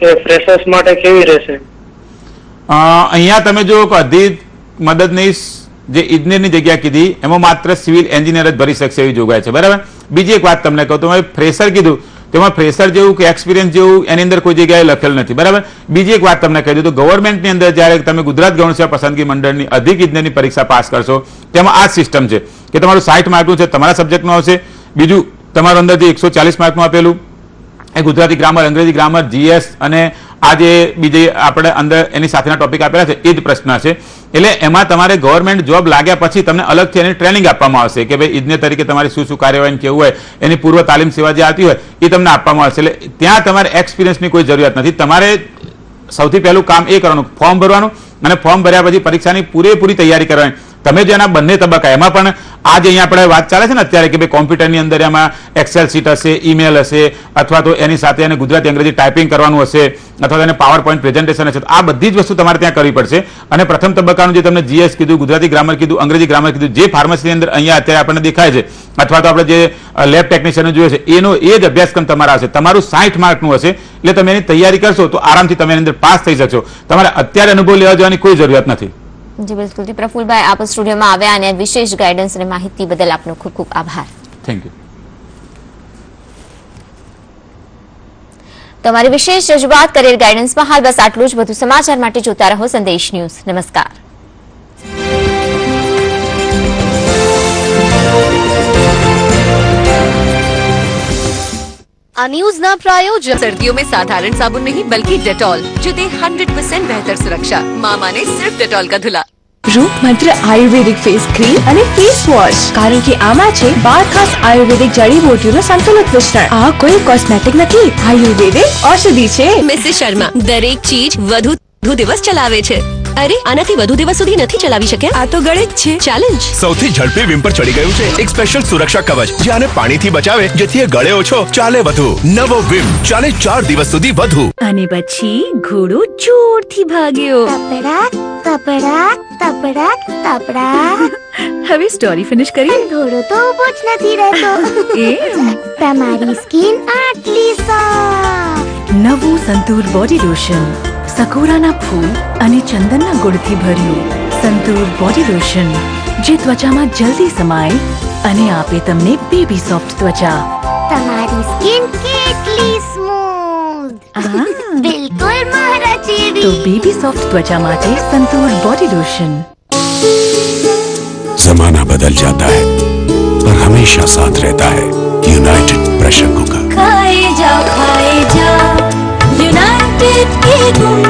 Speaker 14: એ ફ્રેશર્સ માટે કેવી રહેશે?
Speaker 3: અહીંયા તમે જો અધિક મદદનીશ જે ઇજનેરની જગ્યા કીધી એમાં માત્ર સિવિલ એન્જિનિયર જ ભરી શકશે એવી જોગવાઈ છે બરાબર. બીજી એક વાત તમને કહું, તમે ફ્રેશર કીધું તેમાં ફ્રેશર જેવું કે એક્સપિરિયન્સ જેવું એની અંદર કોઈ જગ્યાએ લખેલ નથી બરાબર. બીજી એક વાત તમને કહી દઉં તો ગવર્મેન્ટની અંદર જ્યારે તમે ગુજરાત ગૌણ સેવા પસંદગી મંડળની અધિક ઇજનેરની પરીક્ષા પાસ કરશો તેમાં આ સિસ્ટમ છે કે તમારું 60 માર્કનું છે તમારા સબ્જેક્ટનું આવશે. બીજું તમારું અંદર જે 140 માર્કનું આપેલું એ ગુજરાતી ગ્રામર, અંગ્રેજી ગ્રામર, જીએસ અને આ જે બીજી આપણે અંદર એની સાથેના ટોપિક આપેલા છે એ જ પ્રશ્ન છે. એટલે એમાં તમારે ગવર્મેન્ટ જોબ લાગ્યા પછી તમને અલગથી એની ટ્રેનિંગ આપવામાં આવશે કે ભાઈ ઇજનેર તરીકે તમારી શું શું કાર્યવાહી કેવું હોય, એની પૂર્વ તાલીમ સેવા જે આવતી હોય એ તમને આપવામાં આવશે. એટલે ત્યાં તમારે એક્સપિરિયન્સની કોઈ જરૂરિયાત નથી. તમારે સૌથી પહેલું કામ એ કરવાનું, ફોર્મ ભરવાનું અને ફોર્મ ભર્યા પછી પરીક્ષાની પૂરેપૂરી તૈયારી કરવાની. તમે જે એના બંને તબક્કા એમાં પણ આ જે અહીંયા આપણે વાત ચાલે છે ને અત્યારે કે ભાઈ કોમ્પ્યુટરની અંદર એમાં એક્સેલ શીટ હશે, ઈમેલ હશે, અથવા તો એની સાથે એને ગુજરાતી અંગ્રેજી ટાઈપિંગ કરવાનું હશે, અથવા તો એને પાવર પોઈન્ટ પ્રેઝન્ટેશન હશે. તો આ બધી જ વસ્તુ તમારે ત્યાં કરવી પડશે. અને પ્રથમ તબક્કાનું જે તમને જીએસ કીધું, ગુજરાતી ગ્રામર કીધું, અંગ્રેજી ગ્રામર કીધું, જે ફાર્મસીની અંદર અહીંયા અત્યારે આપણને દેખાય છે, અથવા તો આપણે જે લેબ ટેકનિશિયન જોઈએ છે એનો એ જ અભ્યાસક્રમ તમારા હશે. તમારું 60 માર્કનું હશે એટલે તમે એની તૈયારી કરશો તો આરામથી તમે એની અંદર પાસ થઈ શકશો. તમારે અત્યારે અનુભવ લેવા જવાની કોઈ જરૂરિયાત નથી.
Speaker 2: જી બિલકુલ. પ્રફુલભાઈ, આપ સ્ટુડિયોમાં આવ્યા અને વિશેષ ગાઈડન્સ અને માહિતી બદલ આપનો ખૂબ ખૂબ આભાર.
Speaker 3: Thank you.
Speaker 2: તમારી વિશેષ રજૂઆત કરેલ ગાઈડન્સમાં હાલ બસ આટલું જ. વધુ સમાચાર માટે જોતા રહો સંદેશ ન્યૂઝ. નમસ્કાર.
Speaker 15: આ ન્યૂઝના પ્રાયોજક सर्दियों में साधारण साबुन नहीं बल्कि डेटॉल जो दे 100% बेहतर सुरक्षा. मामा ने सिर्फ डेटॉल का धुला.
Speaker 6: રૂપ મંત્ર આયુર્વેદિક ફેસ ક્રીમ અને ફેસ વોશ, કારણ કે આમાં છે 12 ખાસ આયુર્વેદિક જડીબુટ્ટીઓનું સંતુલિત મિશ્રણ. આ કોઈ કોસ્મેટિક નથી, આયુર્વેદિક ઔષધિ છે.
Speaker 15: મિસિસ શર્મા, દરેક ચીજ વધુ દિવસ ચલાવે છે. અરે આનાથી વધુ દિવસ સુધી નથી ચલાવી શક્યા. આ તો ગળે જ છે. ચેલેન્જ.
Speaker 8: સૌથી ઝડપી વિમ પર ચડી ગયું છે એક સ્પેશિયલ સુરક્ષા કવચ જે આને પાણીથી બચાવે, જેથી એ ગળે ઓછો, ચાલે વધુ. નવો વિમ ચાલે 4 દિવસ સુધી વધુ.
Speaker 6: અને પછી ઘોડો જોરથી ભાગ્યો.
Speaker 7: તપડાક તપડાક તપડાક તપડાક.
Speaker 6: હવે સ્ટોરી ફિનિશ કરી.
Speaker 7: ઘોડો તો ઉભો જ નથી રહેતો. તમારી સ્કિન આટલી સોફ્ટ.
Speaker 6: નવું સંતૂર બોડી લોશન, સકોરાના ફૂલ અને ચંદનના ગુણથી ભર્યું. સંતૂર બોડી લોશન જે ત્વચામાં જલ્દી સમાય અને આપે તમને બેબી સોફ્ટ ત્વચા.
Speaker 7: તમારી સ્કિન કેટલી સ્મૂથ, બિલકુલ મારા જેવી.
Speaker 6: તો બેબી સોફ્ટ ત્વચા માટે સંતૂર બોડી લોશન.
Speaker 8: जमाना बदल जाता है पर हमेशा साथ रहता है यूनाइटेड प्रेशर कुकर.
Speaker 6: खाए जाओ यूनाइटेड के गुण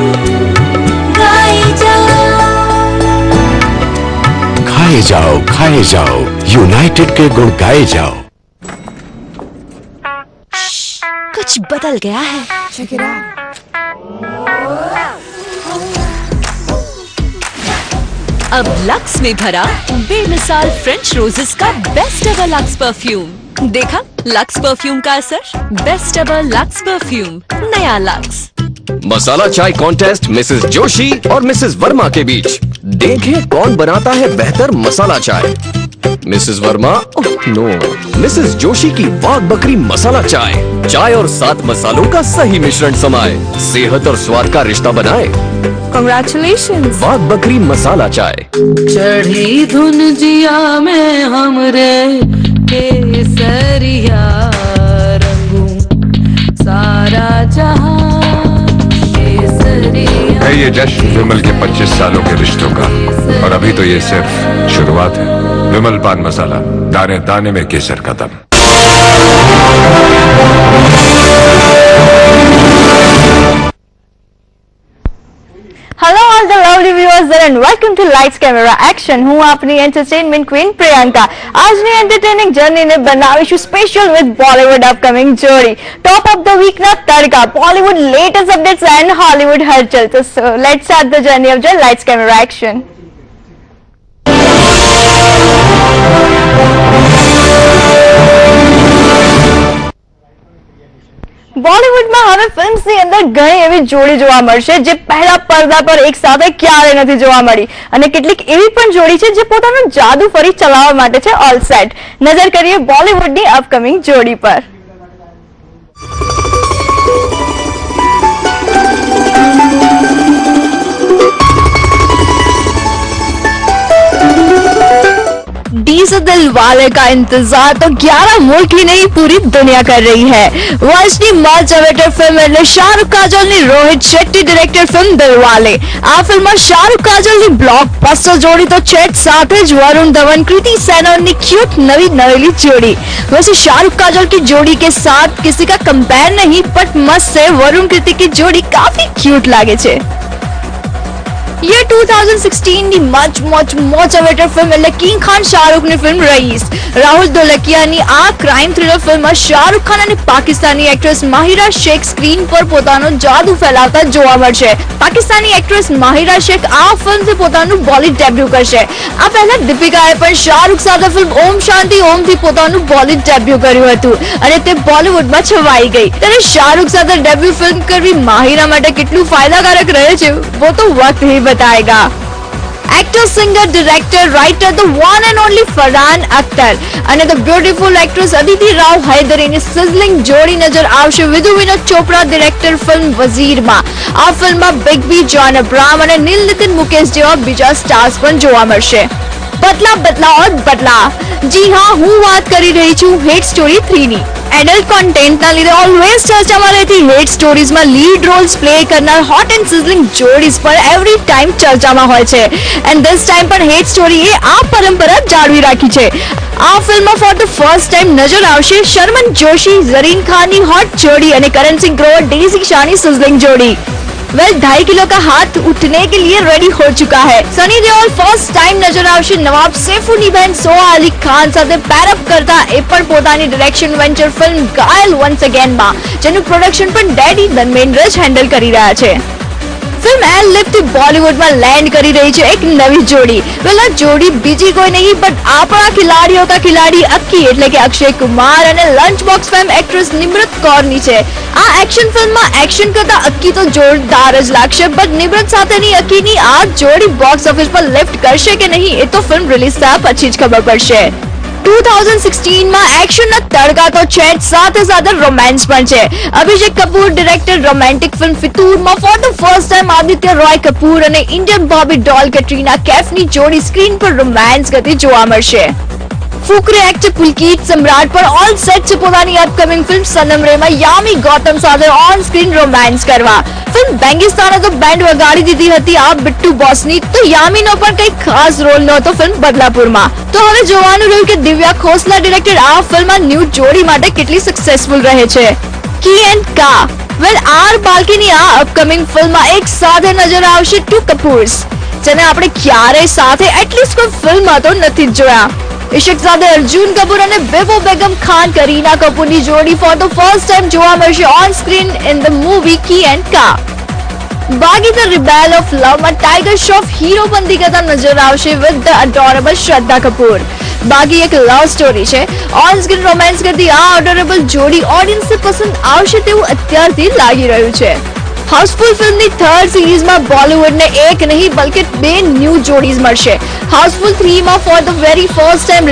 Speaker 6: गाए
Speaker 8: खाए जाओ यूनाइटेड के गुण गाए जाओ.
Speaker 15: कुछ बदल गया है. Check it out. अब लक्स में भरा बेमिसाल फ्रेंच रोजेस का बेस्ट एवर लक्स परफ्यूम. देखा लक्स परफ्यूम का असर। बेस्ट एवर लक्स परफ्यूम, नया लक्स।
Speaker 8: मसाला चाय कॉन्टेस्ट मिसेस जोशी और मिसेस वर्मा के बीच। देखें कौन बनाता है बेहतर मसाला चाय। Mrs Verma no, Mrs Joshi की वाघ बकरी मसाला चाय। चाय और 7 मसालों का सही मिश्रण समाए, सेहत और स्वाद का रिश्ता बनाए।
Speaker 6: Congratulations!
Speaker 8: वाघ बकरी मसाला चाय।
Speaker 9: चढ़ी धुन जिया में हमरे केसरिया रंगू सारा जहां केसरिया।
Speaker 12: है ये जश्न विमल के 25 सालों के रिश्तों का, और अभी तो ये सिर्फ शुरुआत है। विमल पान मसाला, दाने दाने में केसर का दम।
Speaker 16: Hello all the lovely viewers there and welcome to Lights Camera Action. હું આપની એન્ટરટેનમેન્ટ ક્વીન પ્રિયંકા. આજની એન્ટરટેનિંગ જર્નીને બનાવીશું સ્પેશિયલ વિથ બોલિવૂડ અપકમિંગ જોડી. Top of the વીકના Tadka, Bollywood latest updates and Hollywood હલચલ. So let's start the journey of the Lights Camera Action. બોલિવૂડમાં હવે ફિલ્મ્સની અંદર ઘણી એવી જોડી જોવા મળશે જે પહેલા પડદા પર એક સાથે ક્યારે નથી જોવા મળી, અને કેટલીક એવી પણ જોડી છે જે પોતાનું જાદુ ફરી ચલાવવા માટે છે ઓલ સેટ. નજર કરીએ બોલિવૂડની અપકમિંગ જોડી પર. डीज दिल वाले का इंतजार तो 11 मुल्क ही नहीं पूरी दुनिया कर रही है. વર્ષની મચ અવેટેડ ફિલ્મ એટલે શાહરુખ કાજોલની રોહિત શેટ્ટી ડિરેક્ટેડ ફિલ્મ દિલવાલે. આ ફિલ્મમાં શાહરુખ કાજોલની બ્લોકબસ્ટર જોડી તો છે સાથે જ વરુણ ધવન कृति सेनन की क्यूट नवी नवेली जोड़ी. वैसे शाहरुख काजोल की जोड़ी के साथ किसी का कंपेयर नहीं, बट मस्त से वरुण कृति की जोड़ी काफी क्यूट लागे छे. ये 2016 ની મોચ અવેટેડ ફિલ્મ એટલે કિંગ ખાન શાહરુખની ફિલ્મ રઈસ. રાહુલ ધોલકિયાની આ ક્રાઇમ થ્રિલર ફિલ્મમાં શાહરુખ ખાન અને પાકિસ્તાની એક્ટ્રેસ માહિરા શેખ સ્ક્રીન પર પોતાનો જાદુ ફેલાવતા જોવા મળશે. પાકિસ્તાની એક્ટ્રેસ માહિરા શેખ આ ફિલ્મથી પોતાનું બોલિવૂડ ડેબ્યુ કરશે. આ પહેલા દીપિકાએ પણ શાહરુખ સાથે ફિલ્મ ઓમ શાંતિ ઓમથી પોતાનું બોલિવૂડ ડેબ્યુ કર્યું હતું અને તે બોલિવૂડમાં છવાઈ ગઈ. ત્યારે શાહરુખ સાથે ડેબ્યુ ફિલ્મ કરવી માહિરા માટે કેટલું ફાયદાકારક રહે છે वो तो वक्त ही बताएगा. Actor, singer, director, writer the one and only Farhan Akhtar અને the beautiful actress Aditi Rao હૈદરીની સિઝલિંગ જોડી નજર આવશે વિધુ વિનોદ ચોપરા ડિરેક્ટર ફિલ્મ વઝીરમાં. આ ફિલ્મમાં બિગ બી, જોન અબ્રાહમ અને નીલ નિતિન મુકેશ જેવા બીજા સ્ટાર્સ પણ જોવા મળશે. બદલા બદલા ઓર બદલા. જી હા, હું વાત કરી રહી છું હેટ સ્ટોરી 3 ની. એડલ્ટ કોન્ટેન્ટના લીધે ઓલવેઝ ચર્ચામાં રહેતી હેટ સ્ટોરીઝમાં લીડ રોલ્સ પ્લે કરનાર હોટ એન્ડ સિઝલિંગ જોડીઝ પર એવરી ટાઈમ ચર્ચામાં હોય છે. એન્ડ ધીસ ટાઈમ પણ હેટ સ્ટોરીએ આ પરંપરા જાળવી રાખી છે. આ ફિલ્મમાં ફોર ધ ફર્સ્ટ ટાઈમ નજર આવશે શર્મન જોશી, ઝરીન ખાનની હોટ જોડી અને કરણ સિંહ ગ્રોવર, ડેઝી શાહની સિઝલિંગ जोड़ी. वेल 2.5 किलो का हाथ उठने के लिए रेडी हो चुका है. सनी देओल फर्स्ट टाइम नजर આવશે નવાબ સૈફુની બહેન સોહા અલી ખાન સાથે પેર અપ કરતા એ પણ પોતાની direction venture film Ghayal once again માં, જેનું પ્રોડક્શન પણ ડેડી ધર્મેન્દ્ર જ હેન્ડલ કરી રહ્યા છે. ફિલ્મ એલ લિફ્ટ બોલિવૂડમાં લેન્ડ કરી રહી છે એક નવી જોડી. વેલ આ જોડી બીજી કોઈ નહીં બટ આપણા ખિલાડીઓ કા ખિલાડી અક્કી એટલે કે અક્ષય કુમાર અને લંચ બોક્સ ફેમ એક્ટ્રેસ નિમ્રત કૌરની છે. આ એક્શન ફિલ્મમાં એક્શન કરતા અક્કી તો જોરદાર જ લાગશે, બટ નિમ્રત સાથેની અક્કીની આ જોડી બોક્સ ઓફિસ પર લિફ્ટ કરશે કે નહીં એ તો ફિલ્મ રિલીઝ થયા પછી જ ખબર પડશે. 2016 માં એક્શનના તડકા તો છે જ, સાથે સાથે રોમાન્સ પણ છે. Abhishek Kapoor directed romantic film ફિતૂરમાં for the first time Aditya Roy Kapur અને ઇન્ડિયન બોબી ડોલ કેટરીના કેફની જોડી સ્ક્રીન પર રોમાન્સ કરતી જોવા મળશે. ફુકરે એક્ટર પુલકીત સમ્રાટ પણ ઓલ સેટ છે પોતાની અપકમિંગ ફિલ્મ સનમ રેમાં યામી ગૌતમ સાથે ઓન સ્ક્રીન રોમાન્સ કરવા. ફિલ્મ બેંગિસ્તાને તો બેન્ડ વગાડી દીધી હતી આ બિટ્ટુ બોસની, તો યામીનો પણ કઈ ખાસ રોલ નહોતો ફિલ્મ બદલાપુરમાં. તો હવે જોવાનું રહ્યું કે દિવ્યા ખોસલા ડિરેક્ટેડ આ ફિલ્મમાં ન્યૂ જોડી માટે કેટલી સક્સેસફુલ રહે છે. કી એન્ડ કા. વેલ આર બાલ્કીની આ અપકમિંગ ફિલ્મમાં એક સાથે નજર આવશે 2 કપૂર્સ, જેને આપણે ક્યારેય સાથે એટલીસ્ટ કોઈ ફિલ્મમાં તો નથી જ જોયા. इशिक ज़ादे अर्जुन कपूर અને બેબો બેગમ ખાન કરીના કપૂરની જોડી ફોર ધ ફર્સ્ટ ટાઈમ જોવા મળશે on screen in the movie Ki and Ka. Baaghi the rebel of લવમાં ટાઈગર શ્રોફ હીરોપંતી કરતા નજર આવશે વિથ ધ અડોરેબલ શ્રદ્ધા કપૂર. બાગી એક લવ સ્ટોરી છે. ઓન સ્ક્રીન રોમાન્સ કરતી આ અડોરેબલ જોડી ઓડિયન્સને પસંદ આવશે તેવું અત્યારથી લાગી રહ્યું છે. હાઉસફુલ ફિલ્મની થર્ડ સિરીઝમાં બોલિવૂડને એક નહીં બલકે 2 ન્યૂ જોડીઝ મળશે. હાઉસફુલ 3 માં for the very first time